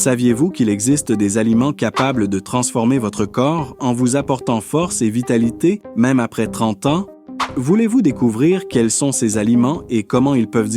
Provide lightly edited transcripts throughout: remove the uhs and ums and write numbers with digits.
Saviez-vous qu'il existe des aliments capables de transformer votre corps en vous apportant force et vitalité, même après 30 ans? Voulez-vous découvrir quels sont ces aliments et comment ils peuvent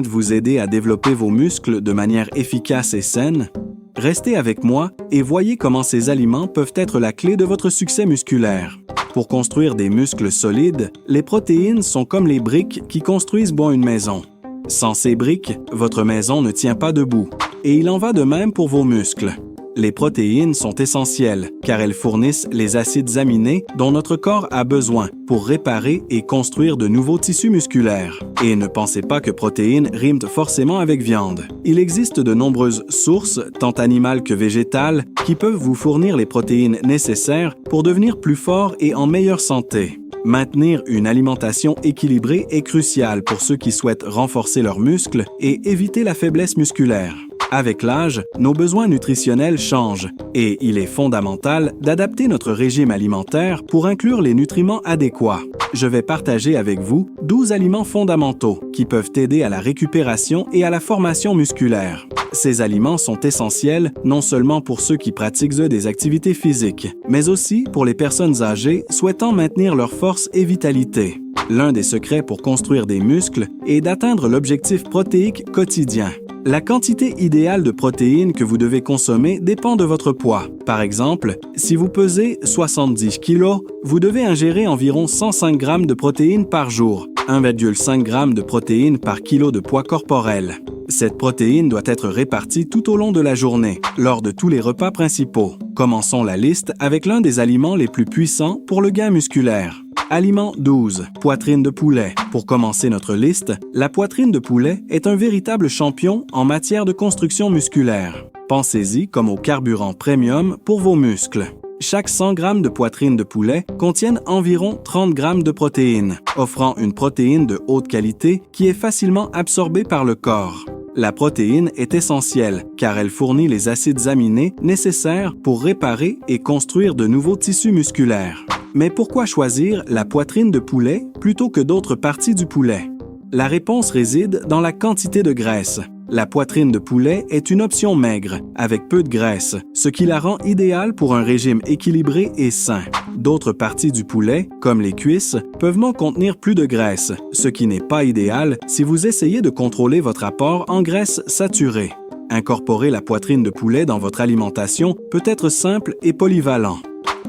vous aider à développer vos muscles de manière efficace et saine? Restez avec moi et voyez comment ces aliments peuvent être la clé de votre succès musculaire. Pour construire des muscles solides, les protéines sont comme les briques qui construisent une maison. Sans ces briques, votre maison ne tient pas debout. Et il en va de même pour vos muscles. Les protéines sont essentielles car elles fournissent les acides aminés dont notre corps a besoin pour réparer et construire de nouveaux tissus musculaires. Et ne pensez pas que protéines riment forcément avec viande. Il existe de nombreuses sources, tant animales que végétales, qui peuvent vous fournir les protéines nécessaires pour devenir plus fort et en meilleure santé. Maintenir une alimentation équilibrée est crucial pour ceux qui souhaitent renforcer leurs muscles et éviter la faiblesse musculaire. Avec l'âge, nos besoins nutritionnels changent et il est fondamental d'adapter notre régime alimentaire pour inclure les nutriments adéquats. Je vais partager avec vous 12 aliments fondamentaux qui peuvent aider à la récupération et à la formation musculaire. Ces aliments sont essentiels non seulement pour ceux qui pratiquent des activités physiques, mais aussi pour les personnes âgées souhaitant maintenir leur force et vitalité. L'un des secrets pour construire des muscles est d'atteindre l'objectif protéique quotidien. La quantité idéale de protéines que vous devez consommer dépend de votre poids. Par exemple, si vous pesez 70 kg, vous devez ingérer environ 105 g de protéines par jour, 1,5 g de protéines par kilo de poids corporel. Cette protéine doit être répartie tout au long de la journée, lors de tous les repas principaux. Commençons la liste avec l'un des aliments les plus puissants pour le gain musculaire. Aliment 12. Poitrine de poulet. Pour commencer notre liste, la poitrine de poulet est un véritable champion en matière de construction musculaire. Pensez-y comme au carburant premium pour vos muscles. Chaque 100 g de poitrine de poulet contiennent environ 30 g de protéines, offrant une protéine de haute qualité qui est facilement absorbée par le corps. La protéine est essentielle car elle fournit les acides aminés nécessaires pour réparer et construire de nouveaux tissus musculaires. Mais pourquoi choisir la poitrine de poulet plutôt que d'autres parties du poulet? La réponse réside dans la quantité de graisse. La poitrine de poulet est une option maigre, avec peu de graisse, ce qui la rend idéale pour un régime équilibré et sain. D'autres parties du poulet, comme les cuisses, peuvent contenir plus de graisse, ce qui n'est pas idéal si vous essayez de contrôler votre apport en graisse saturée. Incorporer la poitrine de poulet dans votre alimentation peut être simple et polyvalent.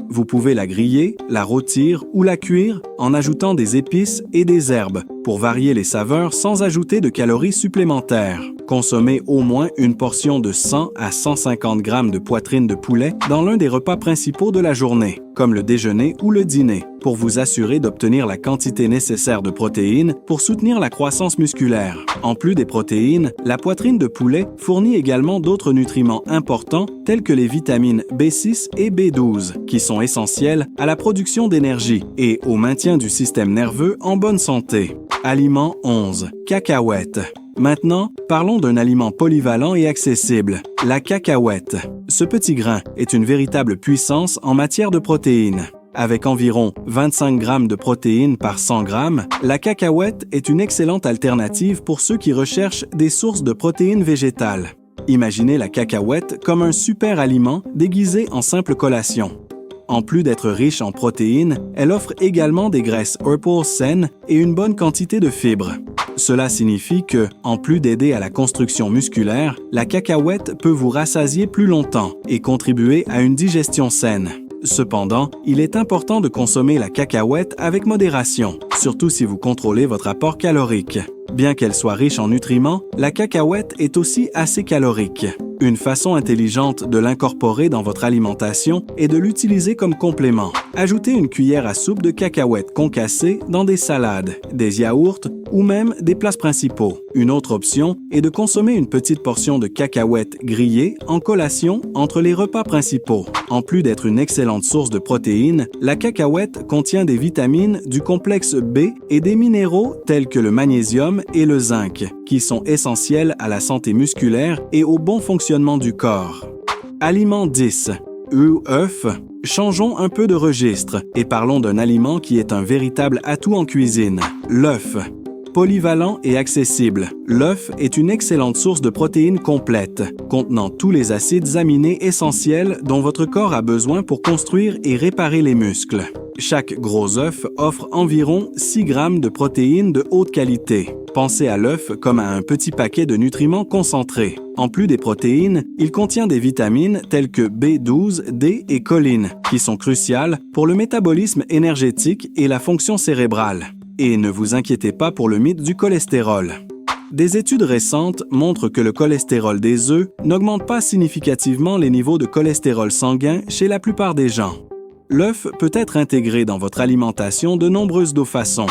Vous pouvez la griller, la rôtir ou la cuire en ajoutant des épices et des herbes pour varier les saveurs sans ajouter de calories supplémentaires. Consommez au moins une portion de 100 à 150 g de poitrine de poulet dans l'un des repas principaux de la journée, comme le déjeuner ou le dîner, pour vous assurer d'obtenir la quantité nécessaire de protéines pour soutenir la croissance musculaire. En plus des protéines, la poitrine de poulet fournit également d'autres nutriments importants tels que les vitamines B6 et B12, qui sont essentielles à la production d'énergie et au maintien du système nerveux en bonne santé. Aliment 11. Cacahuètes. Maintenant, parlons d'un aliment polyvalent et accessible, la cacahuète. Ce petit grain est une véritable puissance en matière de protéines. Avec environ 25 g de protéines par 100 g, la cacahuète est une excellente alternative pour ceux qui recherchent des sources de protéines végétales. Imaginez la cacahuète comme un super aliment déguisé en simple collation. En plus d'être riche en protéines, elle offre également des graisses saines et une bonne quantité de fibres. Cela signifie que, en plus d'aider à la construction musculaire, la cacahuète peut vous rassasier plus longtemps et contribuer à une digestion saine. Cependant, il est important de consommer la cacahuète avec modération, surtout si vous contrôlez votre apport calorique. Bien qu'elle soit riche en nutriments, la cacahuète est aussi assez calorique. Une façon intelligente de l'incorporer dans votre alimentation est de l'utiliser comme complément. Ajoutez une cuillère à soupe de cacahuètes concassées dans des salades, des yaourts ou même des plats principaux. Une autre option est de consommer une petite portion de cacahuètes grillées en collation entre les repas principaux. En plus d'être une excellente source de protéines, la cacahuète contient des vitamines du complexe B et des minéraux tels que le magnésium et le zinc, qui sont essentiels à la santé musculaire et au bon fonctionnement du corps. Aliment 10. œufs. Changeons un peu de registre et parlons d'un aliment qui est un véritable atout en cuisine, l'œuf. Polyvalent et accessible, l'œuf est une excellente source de protéines complètes, contenant tous les acides aminés essentiels dont votre corps a besoin pour construire et réparer les muscles. Chaque gros œuf offre environ 6 grammes de protéines de haute qualité. Pensez à l'œuf comme à un petit paquet de nutriments concentrés. En plus des protéines, il contient des vitamines telles que B12, D et choline, qui sont cruciales pour le métabolisme énergétique et la fonction cérébrale. Et ne vous inquiétez pas pour le mythe du cholestérol. Des études récentes montrent que le cholestérol des œufs n'augmente pas significativement les niveaux de cholestérol sanguin chez la plupart des gens. L'œuf peut être intégré dans votre alimentation de nombreuses façons.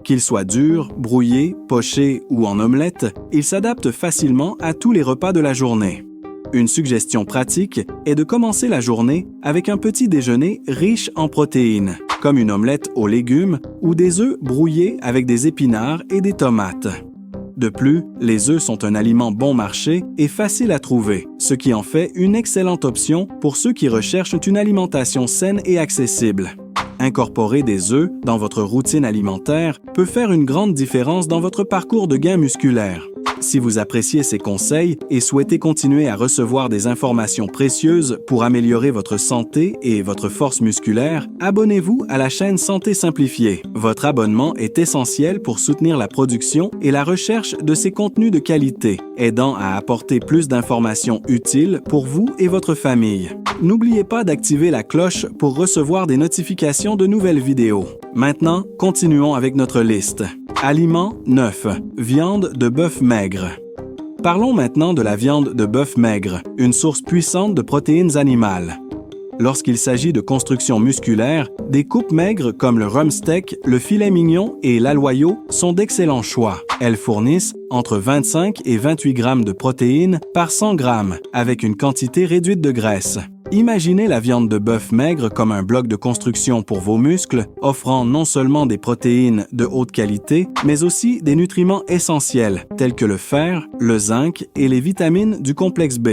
Qu'il soit dur, brouillé, poché ou en omelette, il s'adapte facilement à tous les repas de la journée. Une suggestion pratique est de commencer la journée avec un petit déjeuner riche en protéines, comme une omelette aux légumes ou des œufs brouillés avec des épinards et des tomates. De plus, les œufs sont un aliment bon marché et facile à trouver, ce qui en fait une excellente option pour ceux qui recherchent une alimentation saine et accessible. Incorporer des œufs dans votre routine alimentaire peut faire une grande différence dans votre parcours de gain musculaire. Si vous appréciez ces conseils et souhaitez continuer à recevoir des informations précieuses pour améliorer votre santé et votre force musculaire, abonnez-vous à la chaîne Santé Simplifiée. Votre abonnement est essentiel pour soutenir la production et la recherche de ces contenus de qualité, aidant à apporter plus d'informations utiles pour vous et votre famille. N'oubliez pas d'activer la cloche pour recevoir des notifications de nouvelles vidéos. Maintenant, continuons avec notre liste. Aliments 9. Viande de bœuf maigre. Parlons maintenant de la viande de bœuf maigre, une source puissante de protéines animales. Lorsqu'il s'agit de construction musculaire, des coupes maigres comme le rump steak, le filet mignon et l'aloyau sont d'excellents choix. Elles fournissent entre 25 et 28 grammes de protéines par 100 grammes, avec une quantité réduite de graisse. Imaginez la viande de bœuf maigre comme un bloc de construction pour vos muscles, offrant non seulement des protéines de haute qualité, mais aussi des nutriments essentiels tels que le fer, le zinc et les vitamines du complexe B.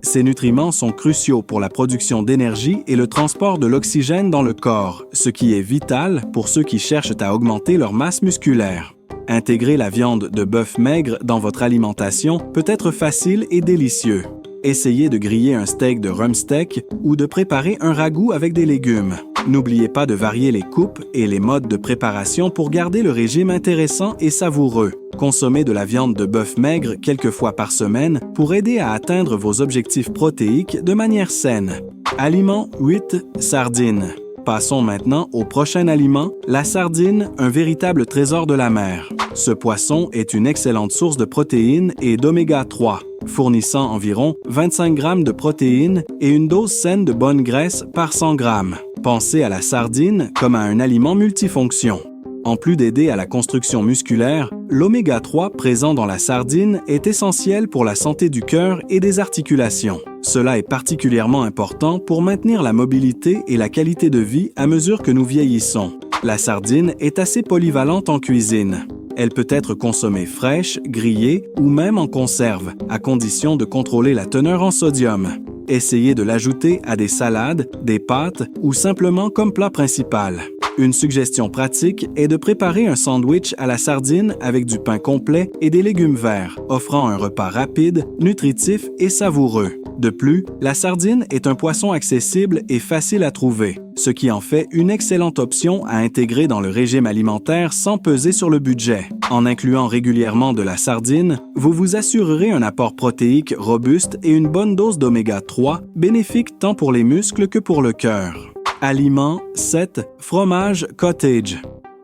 Ces nutriments sont cruciaux pour la production d'énergie et le transport de l'oxygène dans le corps, ce qui est vital pour ceux qui cherchent à augmenter leur masse musculaire. Intégrer la viande de bœuf maigre dans votre alimentation peut être facile et délicieux. Essayez de griller un steak de rump steak ou de préparer un ragoût avec des légumes. N'oubliez pas de varier les coupes et les modes de préparation pour garder le régime intéressant et savoureux. Consommez de la viande de bœuf maigre quelques fois par semaine pour aider à atteindre vos objectifs protéiques de manière saine. Aliment 8. Sardines. Passons maintenant au prochain aliment, la sardine, un véritable trésor de la mer. Ce poisson est une excellente source de protéines et d'oméga 3, fournissant environ 25 grammes de protéines et une dose saine de bonne graisse par 100 grammes. Pensez à la sardine comme à un aliment multifonction. En plus d'aider à la construction musculaire, l'oméga 3 présent dans la sardine est essentiel pour la santé du cœur et des articulations. Cela est particulièrement important pour maintenir la mobilité et la qualité de vie à mesure que nous vieillissons. La sardine est assez polyvalente en cuisine. Elle peut être consommée fraîche, grillée ou même en conserve, à condition de contrôler la teneur en sodium. Essayez de l'ajouter à des salades, des pâtes ou simplement comme plat principal. Une suggestion pratique est de préparer un sandwich à la sardine avec du pain complet et des légumes verts, offrant un repas rapide, nutritif et savoureux. De plus, la sardine est un poisson accessible et facile à trouver, ce qui en fait une excellente option à intégrer dans le régime alimentaire sans peser sur le budget. En incluant régulièrement de la sardine, vous vous assurerez un apport protéique robuste et une bonne dose d'oméga 3, bénéfique tant pour les muscles que pour le cœur. Aliment 7. Fromage cottage.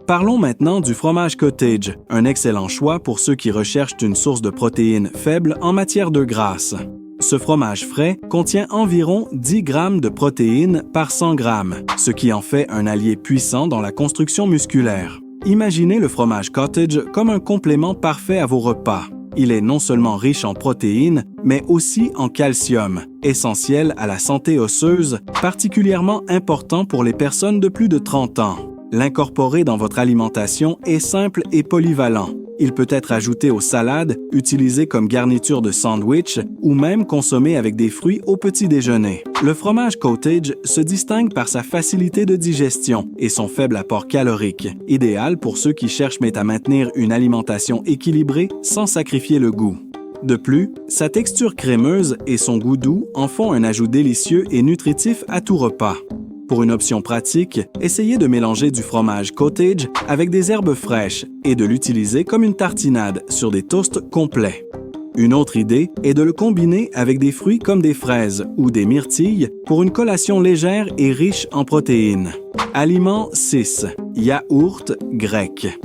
Parlons maintenant du fromage cottage, un excellent choix pour ceux qui recherchent une source de protéines faible en matière de graisse. Ce fromage frais contient environ 10 grammes de protéines par 100 grammes, ce qui en fait un allié puissant dans la construction musculaire. Imaginez le fromage cottage comme un complément parfait à vos repas. Il est non seulement riche en protéines, mais aussi en calcium, essentiel à la santé osseuse, particulièrement important pour les personnes de plus de 30 ans. L'incorporer dans votre alimentation est simple et polyvalent. Il peut être ajouté aux salades, utilisé comme garniture de sandwich ou même consommé avec des fruits au petit déjeuner. Le fromage cottage se distingue par sa facilité de digestion et son faible apport calorique, idéal pour ceux qui cherchent à maintenir une alimentation équilibrée sans sacrifier le goût. De plus, sa texture crémeuse et son goût doux en font un ajout délicieux et nutritif à tout repas. Pour une option pratique, essayez de mélanger du fromage cottage avec des herbes fraîches et de l'utiliser comme une tartinade sur des toasts complets. Une autre idée est de le combiner avec des fruits comme des fraises ou des myrtilles pour une collation légère et riche en protéines. Aliment 6. Yaourt grec.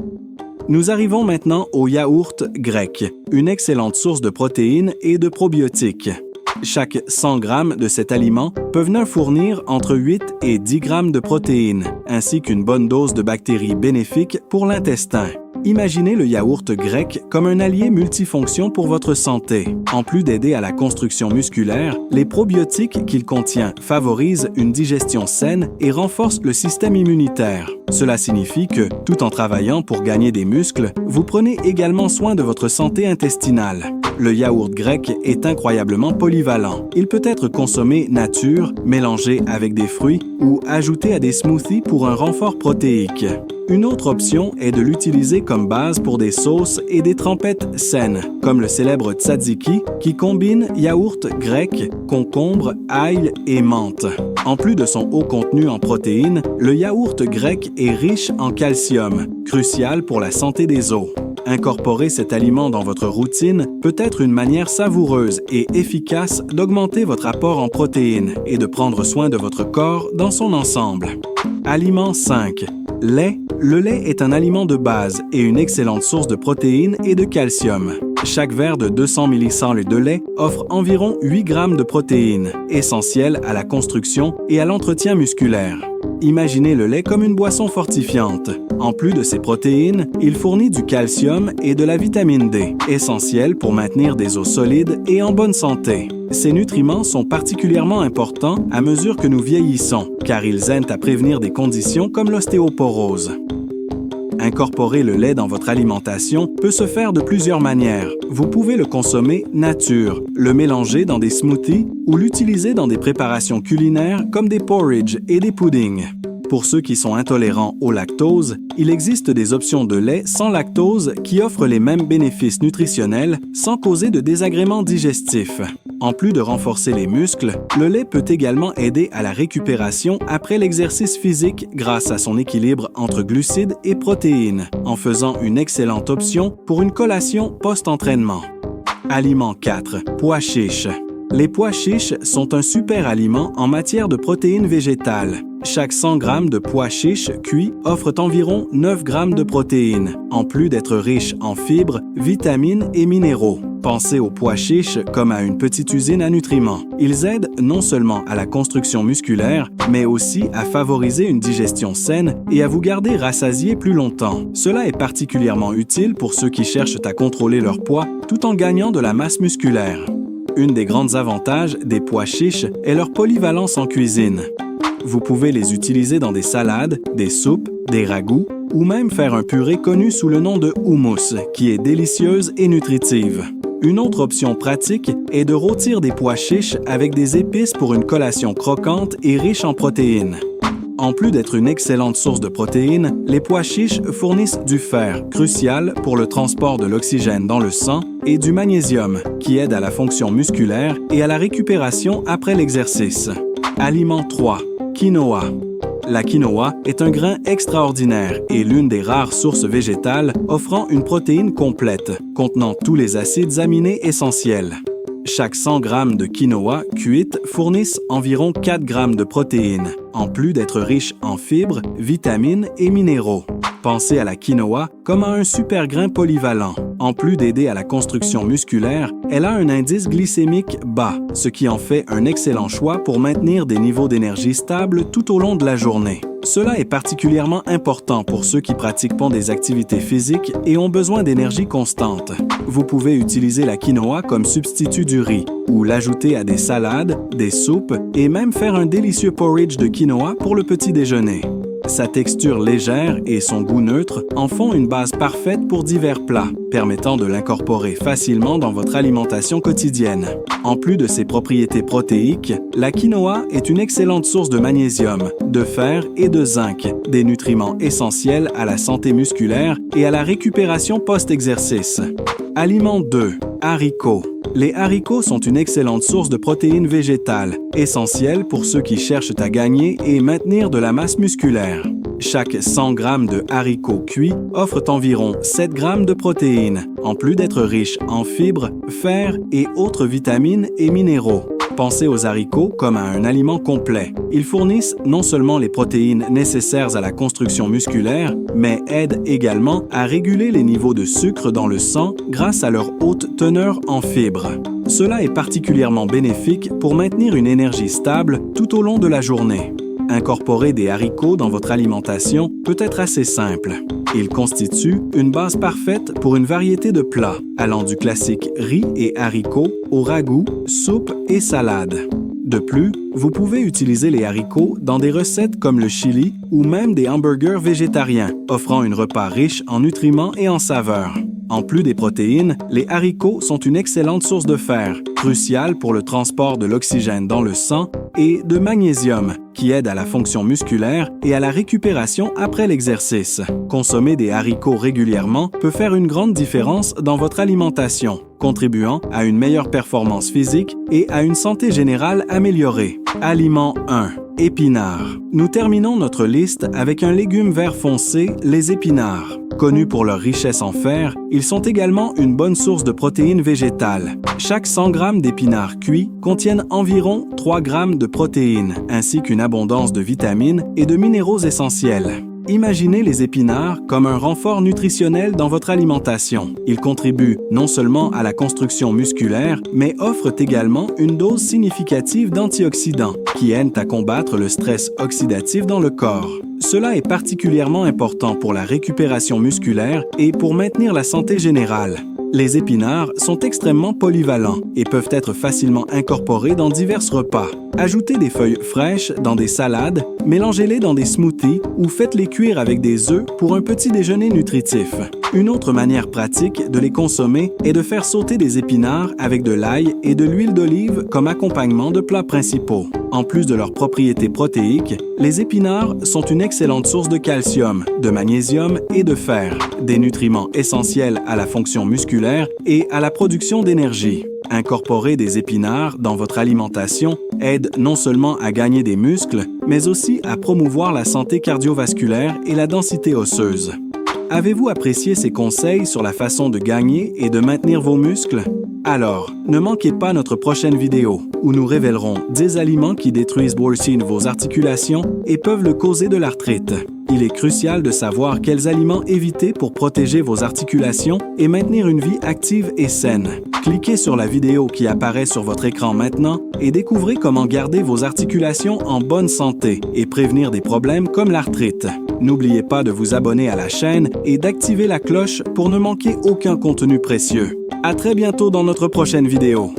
Nous arrivons maintenant au yaourt grec, une excellente source de protéines et de probiotiques. Chaque 100 g de cet aliment peuvent nous fournir entre 8 et 10 g de protéines, ainsi qu'une bonne dose de bactéries bénéfiques pour l'intestin. Imaginez le yaourt grec comme un allié multifonction pour votre santé. En plus d'aider à la construction musculaire, les probiotiques qu'il contient favorisent une digestion saine et renforcent le système immunitaire. Cela signifie que, tout en travaillant pour gagner des muscles, vous prenez également soin de votre santé intestinale. Le yaourt grec est incroyablement polyvalent. Il peut être consommé nature, mélangé avec des fruits ou ajouté à des smoothies pour un renfort protéique. Une autre option est de l'utiliser comme base pour des sauces et des trempettes saines, comme le célèbre tzatziki qui combine yaourt grec, concombre, ail et menthe. En plus de son haut contenu en protéines, le yaourt grec est riche en calcium, crucial pour la santé des os. Incorporer cet aliment dans votre routine peut être une manière savoureuse et efficace d'augmenter votre apport en protéines et de prendre soin de votre corps dans son ensemble. Aliment 5. Lait. Le lait est un aliment de base et une excellente source de protéines et de calcium. Chaque verre de 200 ml de lait offre environ 8 g de protéines, essentielles à la construction et à l'entretien musculaire. Imaginez le lait comme une boisson fortifiante. En plus de ses protéines, il fournit du calcium et de la vitamine D, essentiels pour maintenir des os solides et en bonne santé. Ces nutriments sont particulièrement importants à mesure que nous vieillissons, car ils aident à prévenir des conditions comme l'ostéoporose. Incorporer le lait dans votre alimentation peut se faire de plusieurs manières. Vous pouvez le consommer nature, le mélanger dans des smoothies ou l'utiliser dans des préparations culinaires comme des porridge et des puddings. Pour ceux qui sont intolérants au lactose, il existe des options de lait sans lactose qui offrent les mêmes bénéfices nutritionnels sans causer de désagréments digestifs. En plus de renforcer les muscles, le lait peut également aider à la récupération après l'exercice physique grâce à son équilibre entre glucides et protéines, en faisant une excellente option pour une collation post-entraînement. Aliment 4. Pois chiches. Les pois chiches sont un super aliment en matière de protéines végétales. Chaque 100 g de pois chiches cuits offre environ 9 g de protéines, en plus d'être riches en fibres, vitamines et minéraux. Pensez aux pois chiches comme à une petite usine à nutriments. Ils aident non seulement à la construction musculaire, mais aussi à favoriser une digestion saine et à vous garder rassasié plus longtemps. Cela est particulièrement utile pour ceux qui cherchent à contrôler leur poids tout en gagnant de la masse musculaire. Une des grands avantages des pois chiches est leur polyvalence en cuisine. Vous pouvez les utiliser dans des salades, des soupes, des ragoûts ou même faire un purée connu sous le nom de houmous, qui est délicieuse et nutritive. Une autre option pratique est de rôtir des pois chiches avec des épices pour une collation croquante et riche en protéines. En plus d'être une excellente source de protéines, les pois chiches fournissent du fer, crucial pour le transport de l'oxygène dans le sang, et du magnésium, qui aide à la fonction musculaire et à la récupération après l'exercice. Aliment 3. Quinoa. La quinoa est un grain extraordinaire et l'une des rares sources végétales offrant une protéine complète, contenant tous les acides aminés essentiels. Chaque 100 g de quinoa cuite fournissent environ 4 g de protéines, en plus d'être riches en fibres, vitamines et minéraux. Pensez à la quinoa comme à un super grain polyvalent. En plus d'aider à la construction musculaire, elle a un indice glycémique bas, ce qui en fait un excellent choix pour maintenir des niveaux d'énergie stables tout au long de la journée. Cela est particulièrement important pour ceux qui pratiquent des activités physiques et ont besoin d'énergie constante. Vous pouvez utiliser la quinoa comme substitut du riz ou l'ajouter à des salades, des soupes et même faire un délicieux porridge de quinoa pour le petit déjeuner. Sa texture légère et son goût neutre en font une base parfaite pour divers plats, permettant de l'incorporer facilement dans votre alimentation quotidienne. En plus de ses propriétés protéiques, la quinoa est une excellente source de magnésium, de fer et de zinc, des nutriments essentiels à la santé musculaire et à la récupération post-exercice. Aliment 2. Haricots. Les haricots sont une excellente source de protéines végétales, essentielles pour ceux qui cherchent à gagner et maintenir de la masse musculaire. Chaque 100 g de haricots cuits offre environ 7 g de protéines, en plus d'être riches en fibres, fer et autres vitamines et minéraux. Pensez aux haricots comme à un aliment complet. Ils fournissent non seulement les protéines nécessaires à la construction musculaire, mais aident également à réguler les niveaux de sucre dans le sang grâce à leur haute teneur en fibres. Cela est particulièrement bénéfique pour maintenir une énergie stable tout au long de la journée. Incorporer des haricots dans votre alimentation peut être assez simple. Ils constituent une base parfaite pour une variété de plats, allant du classique riz et haricots au ragoût, soupe et salade. De plus, vous pouvez utiliser les haricots dans des recettes comme le chili ou même des hamburgers végétariens, offrant un repas riche en nutriments et en saveurs. En plus des protéines, les haricots sont une excellente source de fer, cruciale pour le transport de l'oxygène dans le sang, et de magnésium, qui aide à la fonction musculaire et à la récupération après l'exercice. Consommer des haricots régulièrement peut faire une grande différence dans votre alimentation, contribuant à une meilleure performance physique et à une santé générale améliorée. Aliment 1. Épinards. Nous terminons notre liste avec un légume vert foncé, les épinards. Connus pour leur richesse en fer, ils sont également une bonne source de protéines végétales. Chaque 100 g d'épinards cuits contiennent environ 3 g de protéines, ainsi qu'une abondance de vitamines et de minéraux essentiels. Imaginez les épinards comme un renfort nutritionnel dans votre alimentation. Ils contribuent non seulement à la construction musculaire, mais offrent également une dose significative d'antioxydants qui aident à combattre le stress oxydatif dans le corps. Cela est particulièrement important pour la récupération musculaire et pour maintenir la santé générale. Les épinards sont extrêmement polyvalents et peuvent être facilement incorporés dans divers repas. Ajoutez des feuilles fraîches dans des salades, mélangez-les dans des smoothies ou faites-les cuire avec des œufs pour un petit déjeuner nutritif. Une autre manière pratique de les consommer est de faire sauter des épinards avec de l'ail et de l'huile d'olive comme accompagnement de plats principaux. En plus de leurs propriétés protéiques, les épinards sont une excellente source de calcium, de magnésium et de fer, des nutriments essentiels à la fonction musculaire et à la production d'énergie. Incorporer des épinards dans votre alimentation aide non seulement à gagner des muscles, mais aussi à promouvoir la santé cardiovasculaire et la densité osseuse. Avez-vous apprécié ces conseils sur la façon de gagner et de maintenir vos muscles? Alors, ne manquez pas notre prochaine vidéo où nous révélerons 10 aliments qui détruisent vos articulations et peuvent le causer de l'arthrite. Il est crucial de savoir quels aliments éviter pour protéger vos articulations et maintenir une vie active et saine. Cliquez sur la vidéo qui apparaît sur votre écran maintenant et découvrez comment garder vos articulations en bonne santé et prévenir des problèmes comme l'arthrite. N'oubliez pas de vous abonner à la chaîne et d'activer la cloche pour ne manquer aucun contenu précieux. À très bientôt dans notre prochaine vidéo.